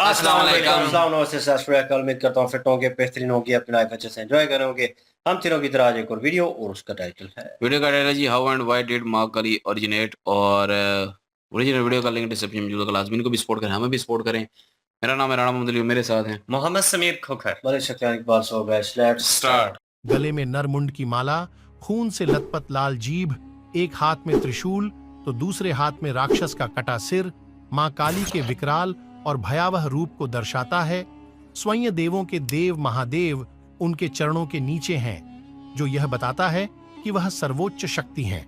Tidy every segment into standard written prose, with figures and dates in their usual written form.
अस्सलाम वालेकुम। उम्मीद करता हूँ फिट होंगे, बेहतरीन होंगे, अपनी लाइफ अच्छे से एंजॉय करोगे। हम तीनों की तरह आज एक और वीडियो, और उसका टाइटल है वीडियो का टाइटल जी how and why did Mahakali originate. और ओरिजिनल वीडियो का लिंक डिस्क्रिप्शन में मौजूद है। लाजमी को भी सपोर्ट करें, हमें भी सपोर्ट करें। मेरा नाम है राणा मोहम्मद अली, मेरे साथ हैं मोहम्मद समीर खोखर। बड़े शक्तियान Iqbal. So guys let's start. गले में नरमुंड की माला, खून से लथपथ लाल जीभ, एक हाथ में त्रिशूल तो दूसरे हाथ में राक्षस का कटा सिर, मां काली के विकराल और भयावह रूप को दर्शाता है। स्वयं देवों के देव महादेव उनके चरणों के नीचे हैं, जो यह बताता है कि वह सर्वोच्च शक्ति हैं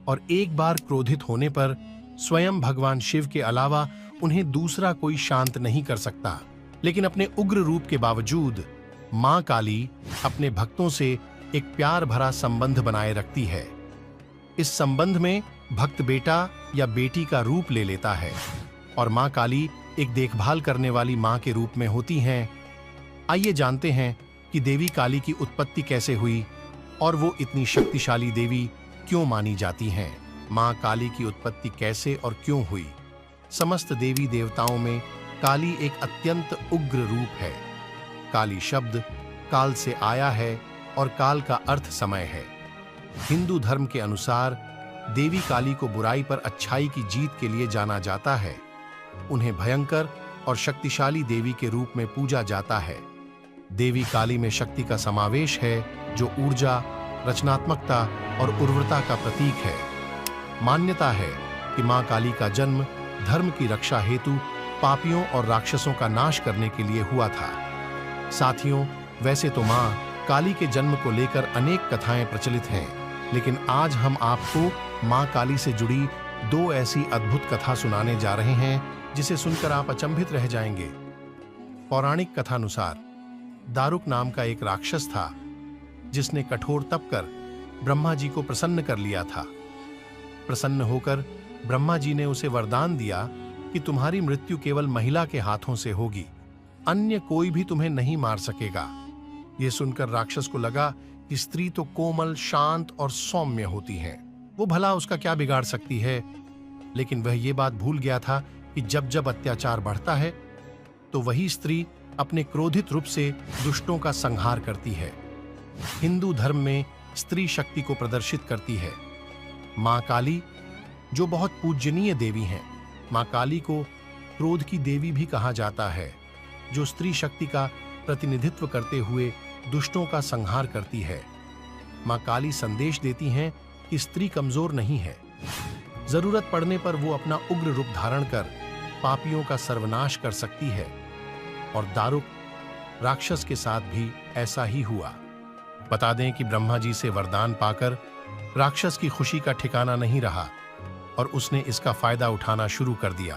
और एक बार क्रोधित होने पर स्वयं भगवान शिव के अलावा उन्हें दूसरा कोई शांत नहीं कर सकता। लेकिन अपने उग्र रूप के बावजूद मां काली अपने भक्तों से एक प्यार भरा संबंध बनाए रखती है। इस संबंध में भक्त बेटा या बेटी का रूप ले लेता है और मां काली एक देखभाल करने वाली मां के रूप में होती हैं। आइए जानते हैं कि देवी काली की उत्पत्ति कैसे हुई और वो इतनी शक्तिशाली देवी क्यों मानी जाती हैं। मां काली की उत्पत्ति कैसे और क्यों हुई। समस्त देवी देवताओं में काली एक अत्यंत उग्र रूप है। काली शब्द काल से आया है और काल का अर्थ समय है। हिंदू धर्म के अनुसार देवी काली को बुराई पर अच्छाई की जीत के लिए जाना जाता है। उन्हें भयंकर और शक्तिशाली देवी के रूप में पूजा जाता है। देवी काली में शक्ति का समावेश है, जो ऊर्जा, रचनात्मकता और उर्वरता का प्रतीक है। मान्यता है कि मां काली का जन्म धर्म की रक्षा हेतु पापियों और राक्षसों का नाश करने के लिए हुआ था। साथियों, वैसे तो मां काली के जन्म को लेकर अनेक कथाएं प्रचलित हैं, लेकिन आज हम आपको मां काली से जुड़ी दो ऐसी अद्भुत कथा सुनाने जा रहे हैं जिसे सुनकर आप अचंभित रह जाएंगे। पौराणिक कथानुसार दारुक नाम का एक राक्षस था, जिसने कठोर तप कर ब्रह्मा जी को प्रसन्न कर लिया था। प्रसन्न होकर ब्रह्मा जी ने उसे वरदान दिया कि तुम्हारी मृत्यु केवल महिला के हाथों से होगी, अन्य कोई भी तुम्हें नहीं मार सकेगा। यह सुनकर राक्षस को लगा कि स्त्री तो कोमल, शांत और सौम्य होती हैं, वो भला उसका क्या बिगाड़ सकती है। लेकिन वह ये बात भूल गया था कि जब जब अत्याचार बढ़ता है तो वही स्त्री अपने क्रोधित रूप से दुष्टों का संहार करती है। हिंदू धर्म में स्त्री शक्ति को प्रदर्शित करती है। मां काली, जो बहुत पूजनीय देवी हैं, मां काली को क्रोध की देवी भी कहा जाता है, जो स्त्री शक्ति का प्रतिनिधित्व करते हुए दुष्टों का संहार करती है। मां काली संदेश देती हैं कि स्त्री कमजोर नहीं है। जरूरत पड़ने पर वो अपना उग्र रूप धारण कर पापियों का सर्वनाश कर सकती है। और दारुक राक्षस के साथ भी ऐसा ही हुआ। बता दें कि ब्रह्मा जी से वरदान पाकर राक्षस की खुशी का ठिकाना नहीं रहा और उसने इसका फायदा उठाना शुरू कर दिया।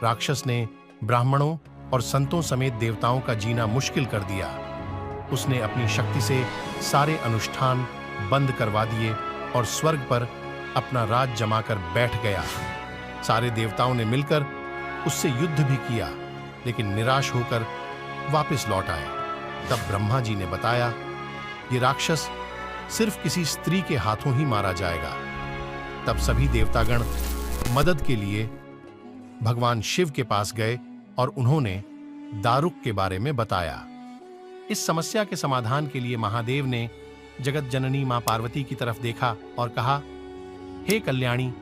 राक्षस ने ब्राह्मणों और संतों समेत देवताओं का जीना मुश्किल कर दिया। उसने अपनी शक्ति से सारे अनुष्ठान बंद करवा दिए और स्वर्ग पर अपना राज जमाकर बैठ गया। सारे देवताओं ने मिलकर उससे युद्ध भी किया, लेकिन निराश होकर वापस लौट आए। तब ब्रह्मा जी ने बताया, ये राक्षस सिर्फ किसी स्त्री के हाथों ही मारा जाएगा। तब सभी देवतागण मदद के लिए भगवान शिव के पास गए और उन्होंने दारुक के बारे में बताया। इस समस्या के समाधान के लिए महादेव ने जगत जननी मां पार्वती की तरफ देखा और कहा, हे कल्याणी,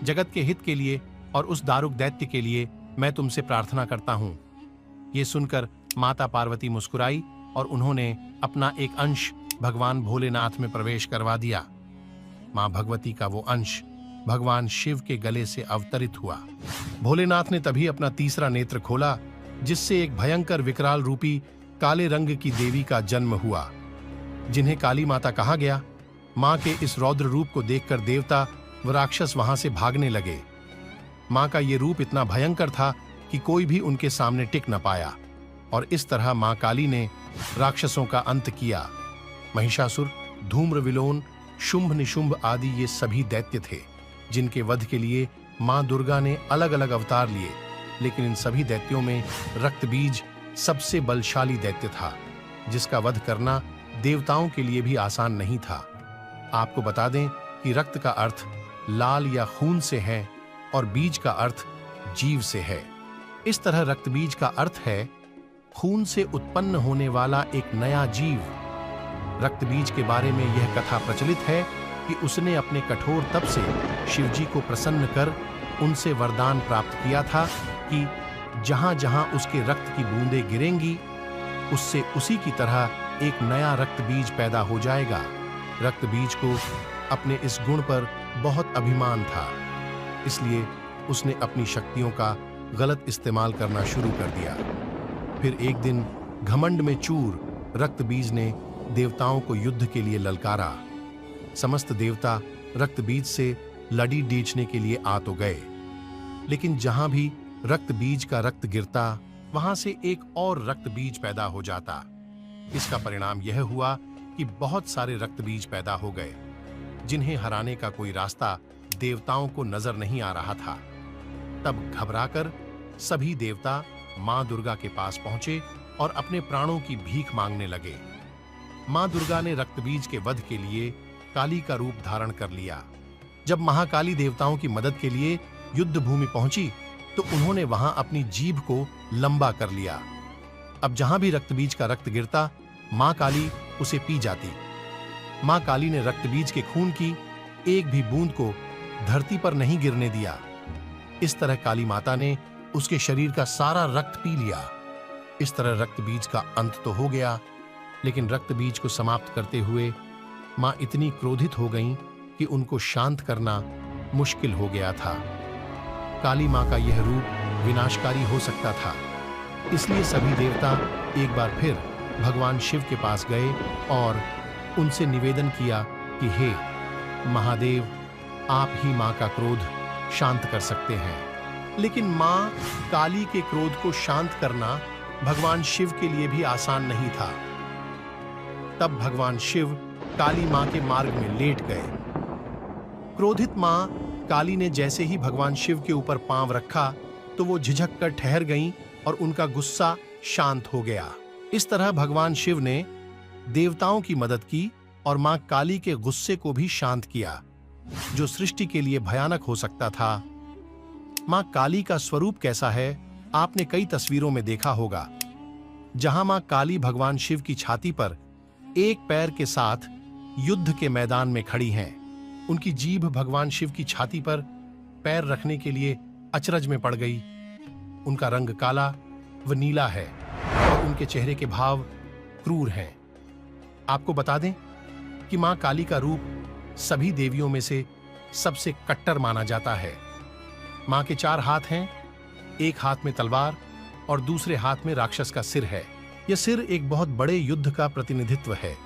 जगत के हित के लिए और उस दारुक दैत्य के लिए मैं तुमसे प्रार्थना करता हूं। ये सुनकर माता पार्वती मुस्कुराई और उन्होंने अपना एक अंश भगवान भोलेनाथ में प्रवेश करवा दिया। मां भगवती का वो अंश भगवान शिव के गले से अवतरित हुआ। भोलेनाथ ने तभी अपना तीसरा नेत्र खोला, जिससे एक भयंकर विकराल रूपी काले रंग की देवी का जन्म हुआ, जिन्हें काली माता कहा गया। मां के इस रौद्र रूप को देखकर देवता व राक्षस वहां से भागने लगे। मां का ये रूप इतना भयंकर था कि कोई भी उनके सामने टिक न पाया और इस तरह मां काली ने राक्षसों का अंत किया। महिषासुर, धूम्रविलोन, शुंभ निशुंभ आदि ये सभी दैत्य थे, जिनके वध के लिए मां दुर्गा ने अलग अलग अवतार लिए। लेकिन इन सभी दैत्यों में रक्तबीज सबसे बलशाली दैत्य था, जिसका वध करना देवताओं के लिए भी आसान नहीं था। आपको बता दें कि रक्त का अर्थ लाल या खून से है और बीज का अर्थ जीव से है। इस तरह रक्तबीज का अर्थ है खून से उत्पन्न होने वाला एक नया जीव। रक्तबीज के बारे में यह कथा प्रचलित है कि उसने अपने कठोर तप से शिवजी को प्रसन्न कर उनसे वरदान प्राप्त किया था कि जहां जहां उसके रक्त की बूंदें गिरेंगी उससे उसी की तरह एक नया रक्तबीज पैदा हो जाएगा। रक्तबीज को अपने इस गुण पर बहुत अभिमान था, इसलिए उसने अपनी शक्तियों का गलत इस्तेमाल करना शुरू कर दिया। फिर एक दिन घमंड में चूर रक्तबीज ने देवताओं को युद्ध के लिए ललकारा। समस्त देवता रक्तबीज से लड़ी डींचने के लिए आ तो गए, लेकिन जहां भी रक्तबीज का रक्त गिरता वहां से एक और रक्तबीज पैदा हो जाता। इसका परिणाम यह हुआ कि बहुत सारे रक्तबीज पैदा हो गए, जिन्हें हराने का कोई रास्ता देवताओं को नजर नहीं आ रहा था। तब घबराकर सभी देवता मां दुर्गा के पास पहुंचे और अपने प्राणों की भीख मांगने लगे। मां दुर्गा ने रक्तबीज के वध के लिए काली का रूप धारण कर लिया। जब महाकाली देवताओं की मदद के लिए युद्ध भूमि पहुंची तो उन्होंने वहां अपनी जीभ को लंबा कर लिया। अब जहां भी रक्तबीज का रक्त गिरता मां काली उसे पी जाती। मां काली ने रक्तबीज के खून की एक भी बूंद को धरती पर नहीं गिरने दिया। इस तरह काली माता ने उसके शरीर का सारा रक्त पी लिया। इस तरह रक्तबीज का अंत तो हो गया, लेकिन रक्तबीज को समाप्त करते हुए मां इतनी क्रोधित हो गईं कि उनको शांत करना मुश्किल हो गया था। काली मां का यह रूप विनाशकारी हो सकता था, इसलिए सभी देवता एक बार फिर भगवान शिव के पास गए और उनसे निवेदन किया कि हे महादेव, आप ही मां का क्रोध शांत कर सकते हैं। लेकिन मां काली के क्रोध को शांत करना भगवान शिव के लिए भी आसान नहीं था। तब भगवान शिव काली मां के मार्ग में लेट गए। क्रोधित मां काली ने जैसे ही भगवान शिव के ऊपर पांव रखा तो वो झिझक कर ठहर गईं और उनका गुस्सा शांत हो गया। इस तरह भगवान शिव ने देवताओं की मदद की और मां काली के गुस्से को भी शांत किया, जो सृष्टि के लिए भयानक हो सकता था। मां काली का स्वरूप कैसा है आपने कई तस्वीरों में देखा होगा, जहां मां काली भगवान शिव की छाती पर एक पैर के साथ युद्ध के मैदान में खड़ी हैं। उनकी जीभ भगवान शिव की छाती पर पैर रखने के लिए अचरज में पड़ गई। उनका रंग काला व नीला है और उनके चेहरे के भाव क्रूर हैं। आपको बता दें कि मां काली का रूप सभी देवियों में से सबसे कट्टर माना जाता है। मां के 4 हाथ हैं, एक हाथ में तलवार और दूसरे हाथ में राक्षस का सिर है। यह सिर एक बहुत बड़े युद्ध का प्रतिनिधित्व है,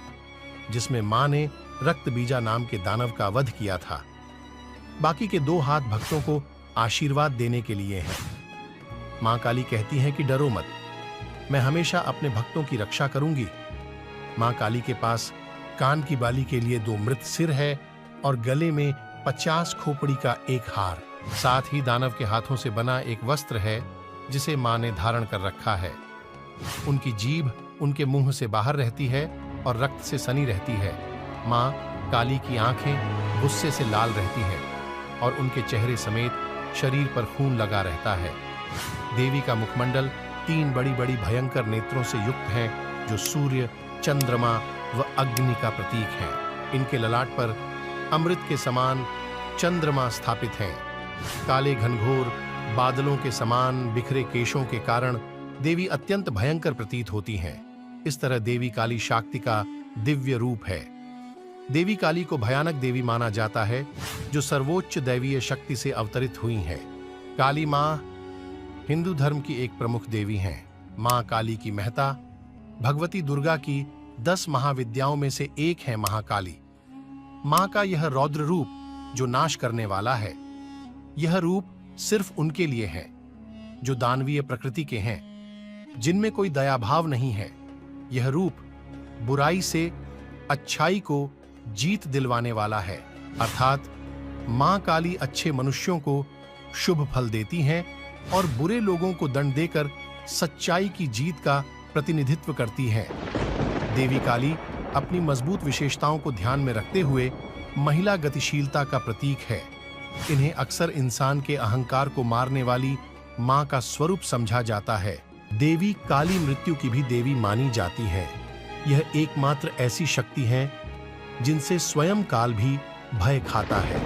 जिसमें मां ने रक्तबीजा नाम के दानव का वध किया था। बाकी के 2 हाथ भक्तों को आशीर्वाद देने के लिए हैं। मां काली कहती हैं कि डरो मत, मैं हमेशा अपने भक्तों की रक्षा करूंगी। मां काली के पास कान की बाली के लिए 2 मृत सिर है और गले में 50 खोपड़ी का एक हार। साथ ही दानव के हाथों से बना एक वस्त्र है जिसे मां ने धारण कर रखा है। उनकी जीभ उनके मुंह से बाहर रहती है और रक्त से सनी रहती है। मां काली की आंखें गुस्से से लाल रहती हैं और उनके चेहरे समेत शरीर पर खून लगा रहता है। देवी का मुखमंडल 3 बड़ी-बड़ी भयंकर नेत्रों से युक्त है, जो सूर्य, चंद्रमा व अग्नि का प्रतीक है। इनके ललाट पर अमृत के समान चंद्रमा स्थापित हैं। काले घनघोर बादलों के समान बिखरे केशों के कारण देवी अत्यंत भयंकर प्रतीत होती हैं। इस तरह देवी काली शक्ति का दिव्य रूप है। देवी काली को भयानक देवी माना जाता है, जो सर्वोच्च दैवीय शक्ति से अवतरित हुई है। काली मां हिंदू धर्म की एक प्रमुख देवी हैं। मां काली की महता भगवती दुर्गा की 10 महाविद्याओं में से एक है महाकाली। मां का यह रौद्र रूप जो नाश करने वाला है, यह रूप सिर्फ उनके लिए है जो दानवीय प्रकृति के हैं, जिनमें कोई दया भाव नहीं है। यह रूप बुराई से अच्छाई को जीत दिलवाने वाला है, अर्थात मां काली अच्छे मनुष्यों को शुभ फल देती हैं और बुरे लोगों को दंड देकर सच्चाई की जीत का प्रतिनिधित्व करती हैं। देवी काली अपनी मजबूत विशेषताओं को ध्यान में रखते हुए महिला गतिशीलता का प्रतीक है। इन्हें अक्सर इंसान के अहंकार को मारने वाली मां का स्वरूप समझा जाता है। देवी काली मृत्यु की भी देवी मानी जाती है। यह एकमात्र ऐसी शक्ति है जिनसे स्वयं काल भी भय खाता है।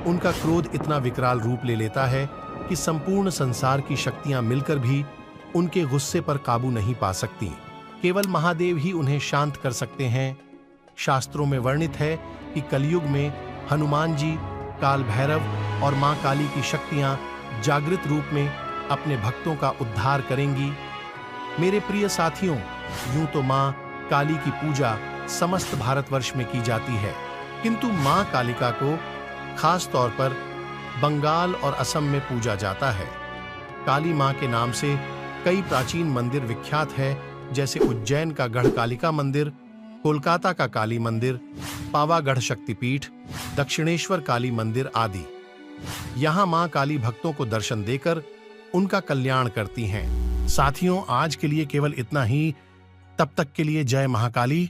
उनका क्रोध इतना विकराल रूप ले लेता है कि संपूर्ण संसार की शक्तियां मिलकर भी उनके गुस्से पर काबू नहीं पा सकती। केवल महादेव ही उन्हें शांत कर सकते हैं। शास्त्रों में वर्णित है कि कलयुग में हनुमान जी, काल भैरव और मां काली की शक्तियां जागृत रूप में अपने भक्तों का उद्धार करेंगी। मेरे प्रिय साथियों, यूं तो मां काली की पूजा समस्त भारतवर्ष में की जाती है, किंतु मां कालिका को खास तौर पर बंगाल और असम में पूजा जाता है। काली मां के नाम से कई प्राचीन मंदिर विख्यात है, जैसे उज्जैन का गढ़ कालिका मंदिर, कोलकाता का काली मंदिर, पावागढ़ शक्तिपीठ, दक्षिणेश्वर काली मंदिर आदि। यहाँ मां काली भक्तों को दर्शन देकर उनका कल्याण करती हैं। साथियों, आज के लिए केवल इतना ही। तब तक के लिए जय महाकाली।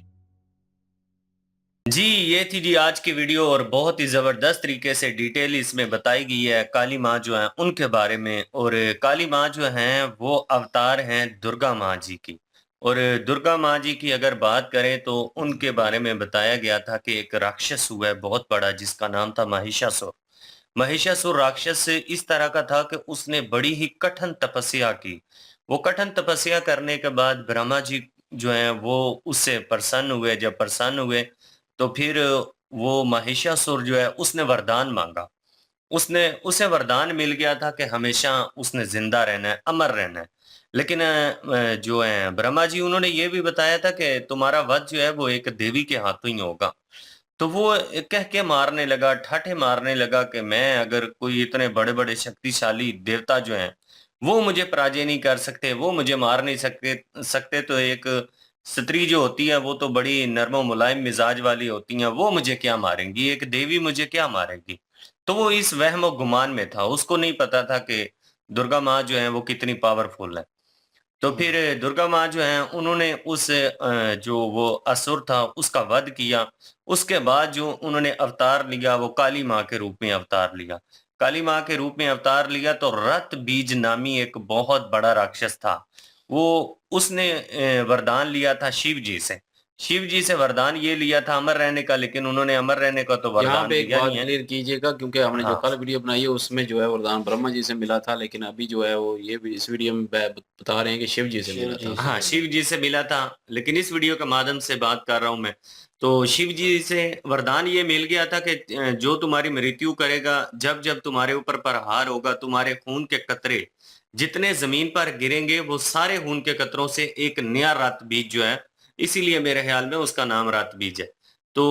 जी, ये थी जी आज की वीडियो और बहुत ही जबरदस्त तरीके से डिटेल इसमें बताई गई है काली माँ जो है उनके बारे में। और काली माँ जो हैं वो अवतार हैं दुर्गा माँ जी की। और दुर्गा माँ जी की अगर बात करें तो उनके बारे में बताया गया था कि एक राक्षस हुआ है बहुत बड़ा, जिसका नाम था महिषासुर। महिषासुर राक्षस इस तरह का था कि उसने बड़ी ही कठिन तपस्या की। वो कठिन तपस्या करने के बाद ब्रह्मा जी जो हैं वो उससे प्रसन्न हुए। जब प्रसन्न हुए तो फिर वो महिषासुर जो है उसने वरदान मांगा। उसने उसे वरदान मिल गया था कि हमेशा उसने जिंदा रहना है, अमर रहना है। लेकिन जो है ब्रह्मा जी उन्होंने ये भी बताया था कि तुम्हारा वध जो है वो एक देवी के हाथों ही होगा। तो वो कह के मारने लगा, ठाठे मारने लगा कि मैं अगर कोई इतने बड़े-बड़े शक्तिशाली देवता जो हैं, वो मुझे पराजय नहीं कर सकते, वो मुझे मार नहीं सकते सकते तो एक स्त्री जो होती है वो तो बड़ी नर्म मुलायम मिजाज वाली होती हैं, वो मुझे क्या मारेंगी, एक देवी मुझे क्या मारेगी। तो वो इस वहम और गुमान में था, उसको नहीं पता था कि दुर्गा माँ जो है वो कितनी पावरफुल है। तो फिर दुर्गा माँ जो हैं उन्होंने उस जो वो असुर था उसका वध किया। उसके बाद जो उन्होंने अवतार लिया वो काली माँ के रूप में अवतार लिया। काली माँ के रूप में अवतार लिया तो रत बीज नामी एक बहुत बड़ा राक्षस था। वो उसने वरदान लिया था शिव जी से। शिव जी से वरदान ये लिया था अमर रहने का, लेकिन उन्होंने अमर रहने का तो यहाँ वरदान पे एक लिया बात नहीं है। क्लियर कीजिएगा, क्योंकि हमने जो हाँ। कल वीडियो बनाई है उसमें जो है वरदान ब्रह्मा जी से मिला था, लेकिन अभी जो है वो ये भी इस वीडियो में बता रहे हैं कि शिव जी से मिला था। हाँ, शिव जी से मिला था, लेकिन इस वीडियो के माध्यम से बात कर रहा हूँ मैं। तो शिव जी से वरदान ये मिल गया था कि जो तुम्हारी मृत्यु करेगा, जब-जब तुम्हारे ऊपर प्रहार होगा, तुम्हारे खून के कतरे जितने ज़मीन पर गिरेंगे, वो सारे खून के कतरों से एक नया रत बीज जो है, इसीलिए मेरे ख्याल में उसका नाम रत बीज है। तो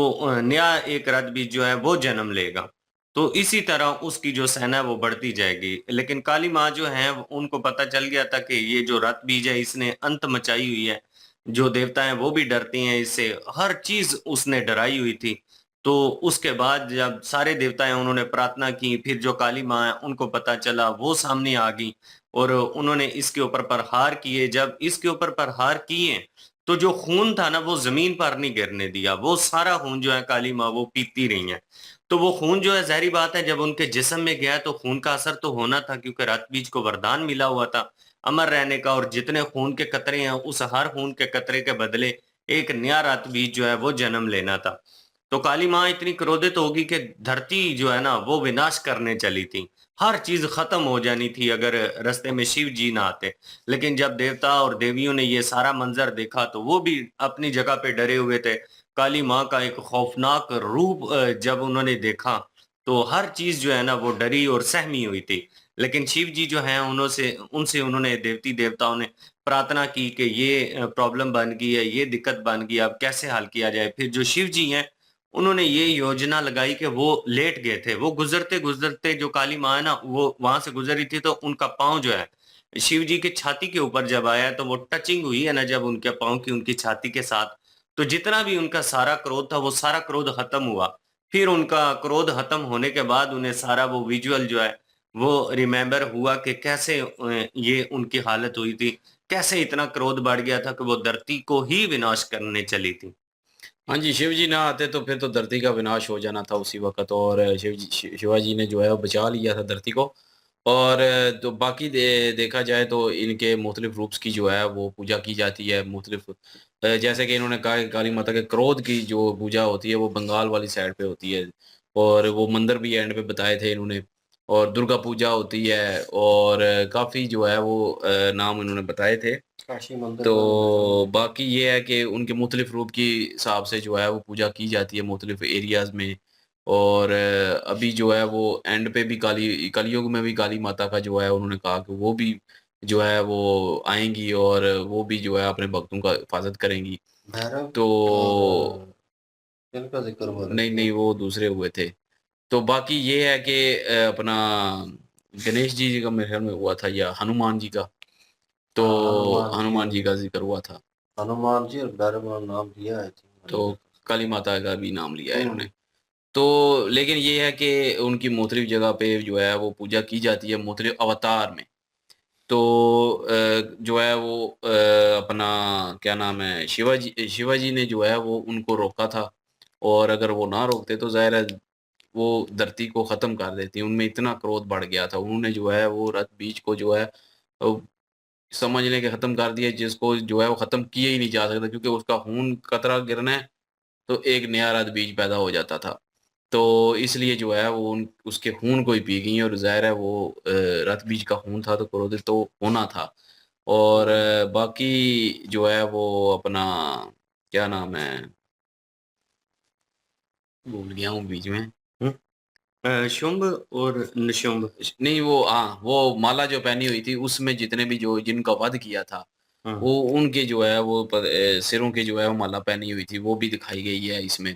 नया एक रत बीज जो है वो जन्म लेगा। तो इसी तरह उसकी जो सेना है वो बढ़ती जाएगी। लेकिन काली माँ जो हैं उनको पता चल गया था कि ये जो रत बीज है इसने अंत मचाई हुई है। जो देवता हैं वो भी डरते हैं इससे, हर चीज़ उसने डराई हुई थी। तो उसके बाद जब सारे देवता हैं उन्होंने प्रार्थना की, फिर जो काली माँ है उनको पता चला, वो सामने आ गई और उन्होंने इसके ऊपर प्रहार किए। जब इसके ऊपर प्रहार किए तो जो खून था ना वो ज़मीन पर नहीं गिरने दिया। वो सारा खून जो है काली माँ वो पीती रही हैं। तो वो खून जो है ज़ाहिर-सी बात है जब उनके जिस्म में गया तो खून का असर तो होना था, क्योंकि रत-बीज को वरदान मिला हुआ था अमर रहने का। और जितने खून के कतरे हैं उस हर खून के कतरे के बदले एक नया रत-बीज जो है वो जन्म लेना था। तो काली माँ इतनी क्रोधित होगी कि धरती जो है ना वो विनाश करने चली थी। हर चीज़ खत्म हो जानी थी अगर रास्ते में शिव जी ना आते। लेकिन जब देवता और देवियों ने ये सारा मंज़र देखा तो वो भी अपनी जगह पे डरे हुए थे। काली माँ का एक खौफनाक रूप जब उन्होंने देखा, तो हर चीज़ जो है ना वो डरी और सहमी हुई थी। लेकिन शिव जी जो हैं उनसे उनसे उन्होंने देवती-देवताओं ने प्रार्थना की कि ये प्रॉब्लम बन गई है, ये दिक्कत बन गई है, अब कैसे हल किया जाए? फिर जो शिव जी हैं, उन्होंने ये योजना लगाई कि वो लेट गए थे। वो गुज़रते-गुज़रते जो काली माँ है ना, वो वहाँ से गुज़र रही थी तो उनका पाँव जो है, शिव जी की छाती के ऊपर जब आया तो वो टचिंग हुई है ना जब उनके पाँव की उनकी छाती के साथ, तो जितना भी उनका सारा क्रोध था वो सारा क्रोध खत्म हुआ। फिर उनका क्रोध खत्म होने के बाद उन्हें सारा वो विज़ुअल जो है वो रिमेंबर हुआ कि कैसे ये उनकी हालत हुई थी, कैसे इतना क्रोध बढ़ गया था कि वो धरती को ही विनाश करने चली थी। हाँ जी, शिव जी ना आते तो फिर तो धरती का विनाश हो जाना था उसी वक़्त, और शिवाजी ने जो है वो बचा लिया था धरती को। और तो बाकी देखा जाए तो इनके मुख्तलिफ रूप्स की जो है वो पूजा की जाती है मुख्तलिफ जैसे कि इन्होंने कहा कि काली माता के क्रोध की जो पूजा होती है वो बंगाल वाली साइड पे होती है और वो मंदिर भी एंड पे बताए थे इन्होंने और दुर्गा पूजा होती है और काफ़ी जो है वो नाम इन्होंने बताए थे। काशी मंदिर तो का बाकी ये है कि उनके मुख्तलिफ रूप की हिसाब से जो है वो पूजा की जाती है मुख्तलिफ एरियाज़ में और अभी जो है वो एंड पे भी कलयुग में भी काली माता का जो है उन्होंने कहा कि वो भी जो है वो आएँगी और वो भी जो है अपने भक्तों का हिफाज़त करेंगी। भैरव तो और किनका जिक्र हुआ था? नहीं, वो दूसरे हुए थे। तो बाकी ये है कि अपना गणेश जी का मेरे ख़्याल में हुआ था या हनुमान जी का, तो हनुमान जी का ज़िक्र हुआ था। हनुमान जी और भैरव का नाम लिया है तो काली माता का भी नाम लिया है इन्होंने। हम्म, तो लेकिन ये है कि उनकी मुख्तलिफ जगह पे जो है वो पूजा की जाती है मुख्तलिफ अवतार में। तो जो है वो अपना क्या नाम है शिवाजी ने जो है वो उनको रोका था और अगर वो ना रोकते तो ज़ाहिर है वो धरती को ख़त्म कर देती। उनमें इतना क्रोध बढ़ गया था। उन्होंने जो है वो रथ बीज को जो है अ, समझ लें कि ख़त्म कर दिया जिसको जो है वो ख़त्म किया ही नहीं जा सकता क्योंकि उसका खून कतरा गिरना है तो एक नया रत बीज पैदा हो जाता था। तो इसलिए जो है वो उन उसके खून को ही पी गईं और ज़ाहिर है वो रत बीज का खून था तो क्रोधित तो होना था। और बाकी जो है वो अपना क्या नाम है? भूल गया हूँ बीच में। शुंभ और निशुंभ। नहीं वो वो माला जो पहनी हुई थी उसमें जितने भी जो जिनका वध किया था, हाँ, वो उनके जो है वो सिरों के जो है वो माला पहनी हुई थी, वो भी दिखाई गई है इसमें।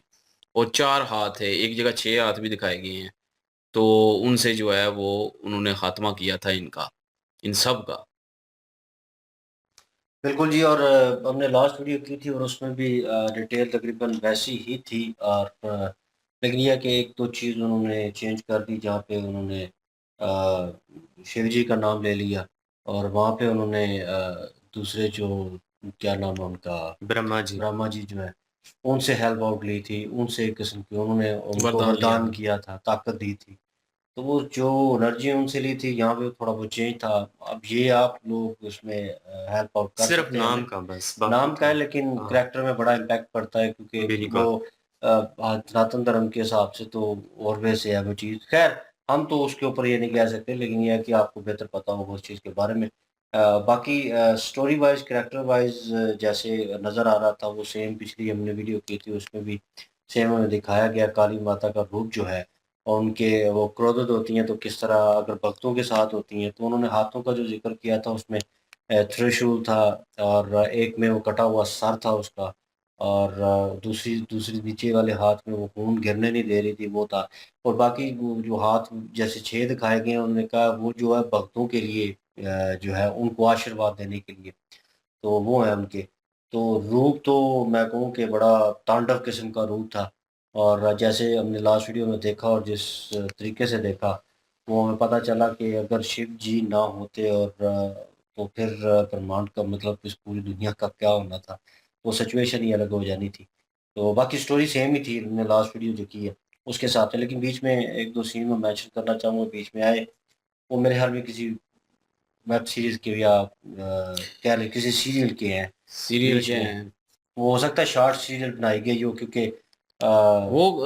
और 4 हाथ है, एक जगह 6 हाथ भी दिखाए गए हैं। तो उनसे जो है वो उन्होंने खात्मा किया था इनका, इन सब का। बिल्कुल जी। और हमने लास्ट वीडियो की थी और उसमें भी डिटेल तकरीबन वैसी ही थी। और लेकिन यह है कि एक दो चीज़ उन्होंने चेंज कर दी जहाँ पे उन्होंने शिव जी का नाम ले लिया और वहाँ पे उन्होंने दूसरे जो क्या नाम है उनका ब्रह्मा जी। ब्रह्मा जी जो है उनसे हेल्प आउट ली थी। उनसे एक किस्म की उन्होंने उनको वरदान लिया वरदान था। किया था, ताकत दी थी। तो वो जो एनर्जी उनसे ली थी यहाँ पे थोड़ा बहुत चेंज था। अब ये आप लोग उसमें हेल्प आउट कर सिर्फ सकते हैं नाम हमें। का बस, बाकी नाम का तो है लेकिन हाँ, करैक्टर में बड़ा इम्पैक्ट पड़ता है क्योंकि वो बिल्कुल। सनातन धर्म के हिसाब से तो और वैसे है वो चीज़। खैर हम तो उसके ऊपर ये नहीं कह सकते लेकिन ये है कि आपको बेहतर पता होगा उस चीज़ के बारे में। बाकी स्टोरी वाइज कैरेक्टर वाइज जैसे नज़र आ रहा था वो सेम पिछली हमने वीडियो की थी उसमें भी सेम हमें दिखाया गया काली माता का रूप जो है और उनके वो क्रोधित होती हैं तो किस तरह अगर भक्तों के साथ होती हैं तो उन्होंने हाथों का जो जिक्र किया था उसमें त्रिशूल था और एक में वो कटा हुआ सर था उसका और दूसरी दूसरी नीचे वाले हाथ में वो खून गिरने नहीं दे रही थी वो था। और बाकी वो जो हाथ जैसे छेद दिखाए गए हैं उन्होंने कहा वो जो है भक्तों के लिए जो है उनको आशीर्वाद देने के लिए तो वो है उनके। तो रूप तो मैं कहूँ कि बड़ा तांडव किस्म का रूप था। और जैसे हमने लास्ट वीडियो में देखा और जिस तरीके से देखा वो हमें पता चला कि अगर शिव जी ना होते और तो फिर ब्रह्मांड का मतलब इस पूरी दुनिया का क्या होना था। वो सिचुएशन ही अलग हो जानी थी। तो बाकी स्टोरी सेम ही थी हमने लास्ट वीडियो जो की है उसके साथ है लेकिन बीच में एक दो सीन में मेंशन करना चाहूँगा बीच में आए। वो मेरे ख्याल में किसी वेब सीरीज़ के या कह लें किसी सीरियल के हैं सीरियल बीच के में। हैं। वो हो सकता है शॉर्ट सीरियल बनाई गई हो क्योंकि वो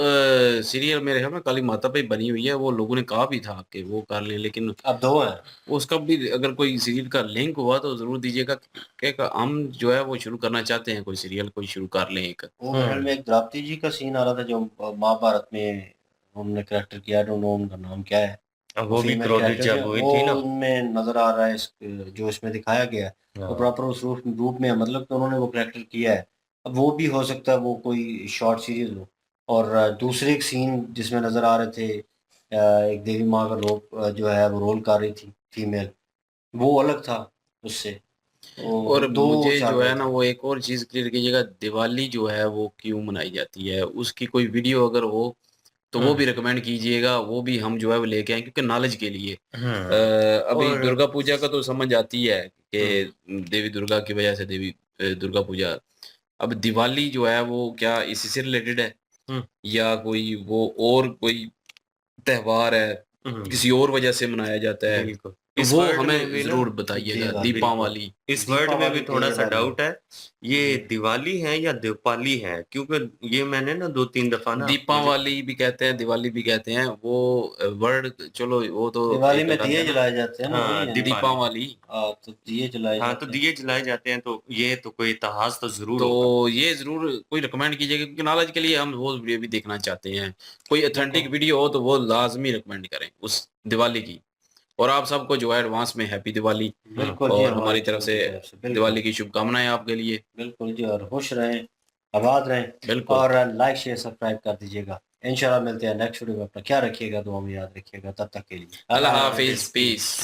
सीरियल मेरे ख़्याल में काली माता पे बनी हुई है, वो लोगों ने कहा भी था कि वो कर लें लेकिन अब 2 हैं। उसका भी अगर कोई सीरियल का लिंक हुआ तो ज़रूर दीजिएगा कि हम जो है वो शुरू करना चाहते हैं कोई सीरियल कोई शुरू कर लें एक। वो मेरे ख्याल में एक द्राप्ती जी का सीन आ रहा था जो महाभारत में उन्होंने कैरेक्टर किया आई डोंट नो उनका नाम क्या है। अब वो वो भी फीमेल क्रोधित कैरेक्टर जब है हुई वो थी ना। उनमें नज़र आ रहा है जो इसमें दिखाया गया है वो हाँ, प्रॉपर उस रूप में है मतलब कि उन्होंने वो कैरेक्टर किया है। अब वो भी हो सकता है वो कोई शॉर्ट सीरीज़ हो। और दूसरे एक सीन जिसमें नज़र आ रहे थे एक देवी माँ का रूप जो है वो रोल कर रही थी फीमेल वो अलग था उससे। तो और 2 मुझे चल जो रहे है ना थे। वो एक और चीज़ क्लियर कीजिएगा दिवाली जो है वो क्यों मनाई जाती है? उसकी कोई वीडियो अगर हो तो वो भी रिकमेंड कीजिएगा, वो भी हम जो है वो लेके आएँ क्योंकि नॉलेज के लिए। अभी और दुर्गा पूजा का तो समझ आती है हुँ, कि देवी दुर्गा की वजह से देवी दुर्गा पूजा। अब दिवाली जो है वो क्या इसी से रिलेटेड है? हुँ, या कोई वो और कोई त्योहार है? किसी और वजह से मनाया जाता है, बिल्कुल। तो इस वो वर्ड में हमें भी ना ज़रूर बताइएगा। दीवाली, दीपावली, इस वर्ड में भी दीपावली थोड़ा सा दिवाली। डाउट है, ये जी। दिवाली है या दीपाली है? क्योंकि ये मैंने ना 2-3 दफ़ा ना मुझे दीपावली भी कहते हैं, दिवाली भी कहते हैं, वो वर्ड चलो वो तो दिवाली एक में अलग दिए है ना। जलाए जाते हैं ना, वही हाँ, है ना? दीपावली। दीपावली, तो दिए जलाए हाँ, तो जाते हैं। दिए जलाए जाते हैं, तो ये तो कोई इतिहास तो ज़रूर होगा। तो ये ज़रूर कोई रिकमेंड कीजिएगा, क्योंकि नॉलेज के लिए हम वो वीडियो भी देखना चाहते हैं। कोई ऑथेंटिक बिल्कुल, वीडियो हो तो वो लाज़मी रिकमेंड करें उस दिवाली की। और आप सबको जो है एडवांस में हैप्पी दिवाली, बिल्कुल जी, और हमारी हमारी तरफ चैनल से की तरफ से बिल्कुल, दिवाली की शुभकामनाएँ आपके लिए। बिल्कुल जी, और खुश रहें, आबाद रहें बिल्कुल। और लाइक, शेयर, सब्सक्राइब कर दीजिएगा। इंशाल्लाह मिलते हैं नेक्स्ट वीडियो में। अपना ख्याल रखिएगा, दुआ में याद रखिएगा। तब तक के लिए अल्लाह अल्लाह हाफ़िज़। हाफ़िज़, पीस।